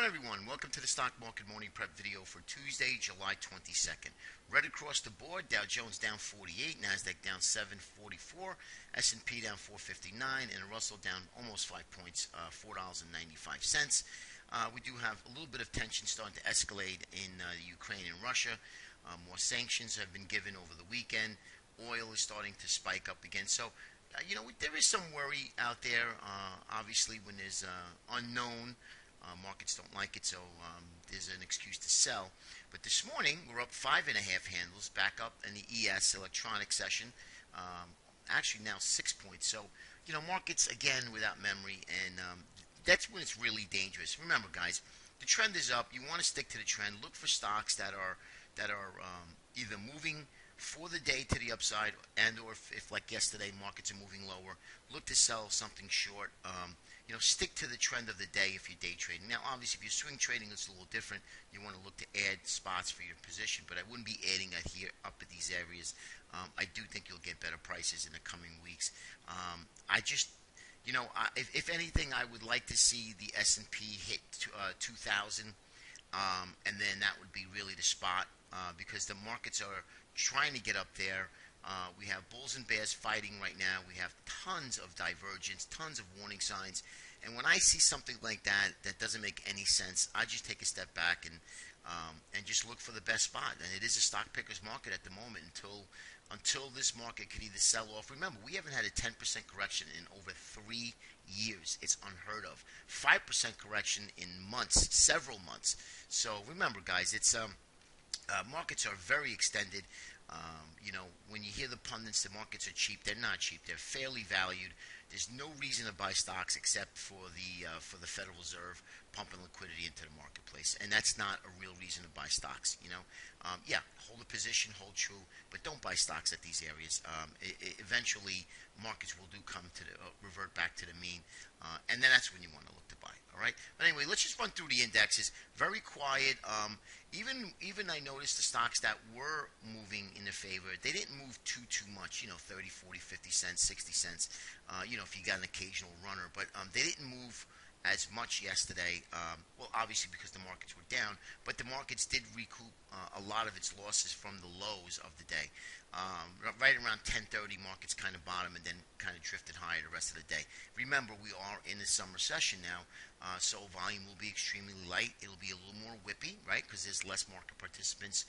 everyone? Welcome to the Stock Market Morning Prep video for Tuesday, July 22nd. Right across the board, Dow Jones down 48, Nasdaq down 744, S&P down 459, and Russell down almost 5 points, $4.95. We do have a little bit of tension starting to escalate in Ukraine and Russia. More sanctions have been given over the weekend. Oil is starting to spike up again. So, there is some worry out there. Obviously, when there's unknown, markets don't like it, so there's an excuse to sell. But this morning, we're up 5.5 handles, back up in the ES electronic session. Actually, now 6 points. So, markets, again, without memory, and that's when it's really dangerous. Remember, guys, the trend is up. You want to stick to the trend. Look for stocks that are either moving for the day to the upside, and or if like yesterday, markets are moving lower, look to sell something short. Stick to the trend of the day if you're day trading. Now, obviously, if you're swing trading, it's a little different. You want to look to add spots for your position, but I wouldn't be adding it here up at these areas. I do think you'll get better prices in the coming weeks. If anything, I would like to see the S&P hit 2,000, and then that would be really the spot because the markets are trying to get up there. We have bulls and bears fighting right now. We have tons of divergence, tons of warning signs. And when I see something like that that doesn't make any sense, I just take a step back and just look for the best spot. And it is a stock picker's market at the moment until this market could either sell off. Remember, we haven't had a 10% correction in over 3 years. It's unheard of. 5% correction in months, several months. So remember, guys, it's markets are very extended. When you hear the pundits, the markets are cheap. They're not cheap. They're fairly valued. There's no reason to buy stocks except for the Federal Reserve pumping liquidity into the marketplace, and that's not a real reason to buy stocks. Hold a position, hold true, but don't buy stocks at these areas. Eventually, markets will come to revert back to the mean, and then that's when you want to look to buy. All right. But anyway, let's just run through the indexes. Very quiet. Even I noticed the stocks that were moving in the favor, they didn't move too much. 30, 40, 50 cents, 60 cents. If you got an occasional runner, but they didn't move as much yesterday. Well, obviously because the markets were down, but the markets did recoup a lot of its losses from the lows of the day. Right around 10:30, markets kind of bottomed and then kind of drifted higher the rest of the day. Remember, we are in the summer session now, so volume will be extremely light. It'll be a little more whippy, right, because there's less market participants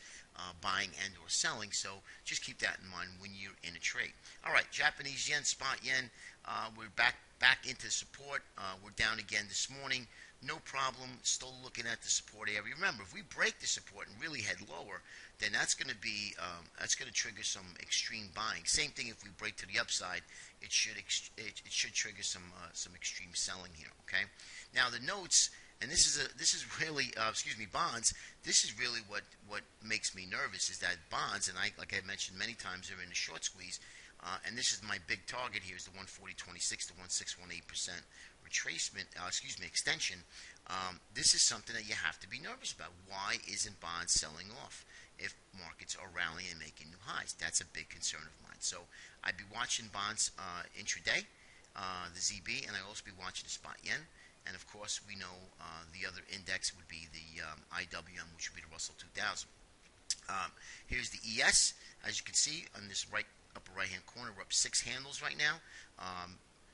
buying and or selling. So just keep that in mind when you're in a trade. All right, Japanese yen, spot yen, we're back into support. We're down again this morning. No problem. Still looking at the support area. Remember, if we break the support and really head lower, then that's going to trigger some extreme buying. Same thing if we break to the upside, it should trigger some extreme selling here. Okay. Now the notes, and this is really bonds. This is really what makes me nervous is that bonds, and like I mentioned many times, are in a short squeeze. And this is my big target here is the 140.26 to 161.8% retracement, extension. This is something that you have to be nervous about. Why isn't bonds selling off if markets are rallying and making new highs? That's a big concern of mine. So I'd be watching bonds intraday, the ZB, and I'd also be watching the spot yen. And of course, we know the other index would be the IWM, which would be the Russell 2000. Here's the ES. As you can see on this upper right hand corner, we're up 6 handles right now.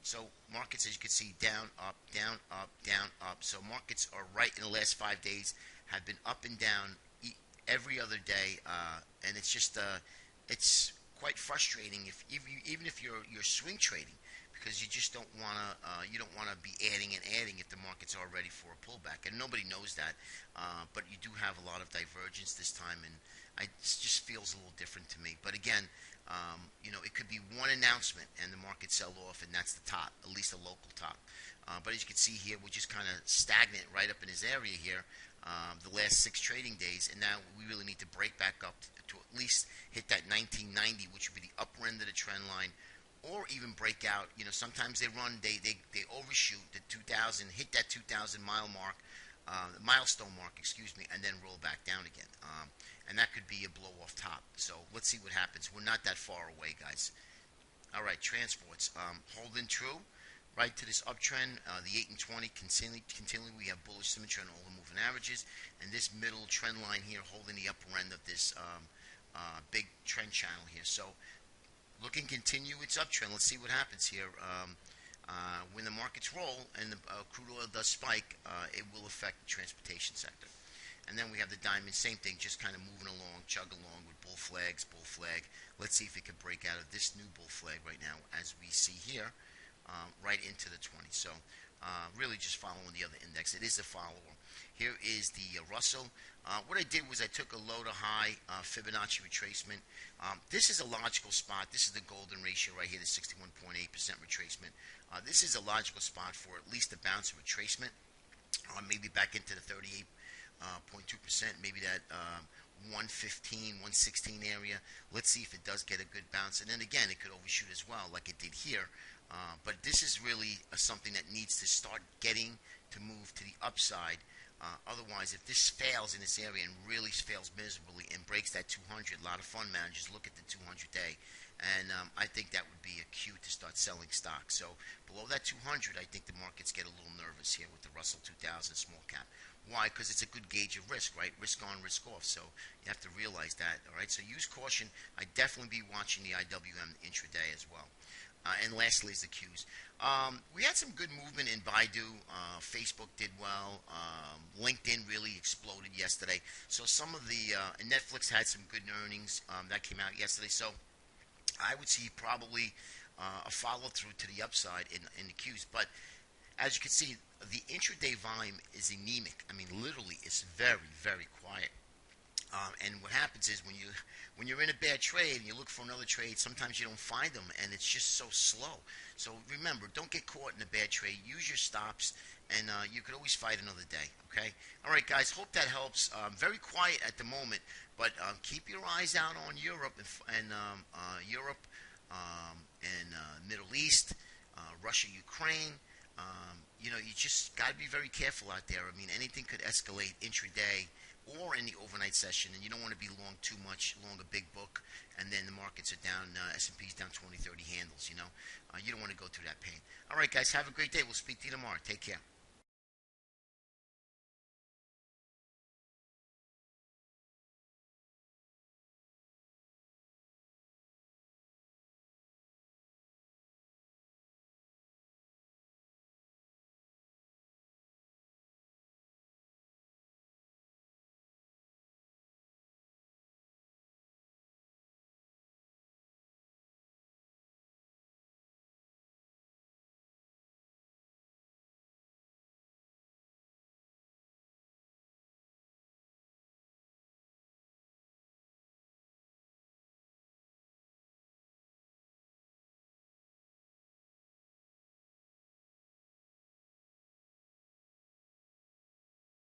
So markets, as you can see, down, up, down, up, down, up. So markets are right in the last 5 days have been up and down every other day, and it's just it's quite frustrating even if you're swing trading, because you just don't want to be adding if the market's all ready for a pullback, and nobody knows that. But you do have a lot of divergence this time, and it just feels a little different to me. But again, it could be one announcement and the market sell off, and that's the top, at least a local top. But as you can see here, we're just kind of stagnant right up in this area here the last 6 trading days, and now we really need to break back up to at least hit that 1990, which would be the upper end of the trend line, or even break out. Sometimes they overshoot the 2000, hit that 2,000 milestone mark, and then roll back down again. And that could be a blow off top. So let's see what happens. We're not that far away, guys. All right, transports holding true. right to this uptrend. The 8 and 20 continually we have bullish symmetry on all the moving averages, and this middle trend line here holding the upper end of this big trend channel here. So looking continue its uptrend. Let's see what happens here. When the markets roll and the crude oil does spike, it will affect the transportation sector. And then we have the diamond, same thing, just kind of moving along, chug along with bull flags, bull flag. Let's see if it can break out of this new bull flag right now, as we see here, right into the 20. So really just following the other index. It is a follower. Here is the Russell. What I did was I took a low to high Fibonacci retracement. This is a logical spot. This is the golden ratio right here, the 61.8% retracement. This is a logical spot for at least a bounce of retracement, maybe back into the 38.2%, maybe that 115, 116 area. Let's see if it does get a good bounce. And then again, it could overshoot as well, like it did here. But this is really something that needs to start getting to move to the upside. Otherwise, if this fails in this area and really fails miserably and breaks that 200, a lot of fund managers look at the 200-day, and I think that would be a cue to start selling stocks. So below that 200, I think the markets get a little nervous here with the Russell 2000 small cap. Why? Because it's a good gauge of risk, right? Risk on, risk off. So you have to realize that, all right? So use caution. I'd definitely be watching the IWM intraday as well. And lastly is the Qs. We had some good movement in Baidu. Facebook did well. LinkedIn really exploded yesterday. So some of the Netflix had some good earnings that came out yesterday. So I would see probably a follow through to the upside in the Qs. But as you can see, the intraday volume is anemic. I mean, literally, it's very, very quiet. And what happens is when you're in a bad trade and you look for another trade, sometimes you don't find them, and it's just so slow. So remember, don't get caught in a bad trade. Use your stops, and you could always fight another day. Okay. All right, guys. Hope that helps. Very quiet at the moment, but keep your eyes out on Europe and Middle East, Russia, Ukraine. You just got to be very careful out there. I mean, anything could escalate intraday or in the overnight session, and you don't want to be long too much, long a big book, and then the markets are down, S&P's down 20, 30 handles, you don't want to go through that pain. All right, guys, have a great day. We'll speak to you tomorrow. Take care.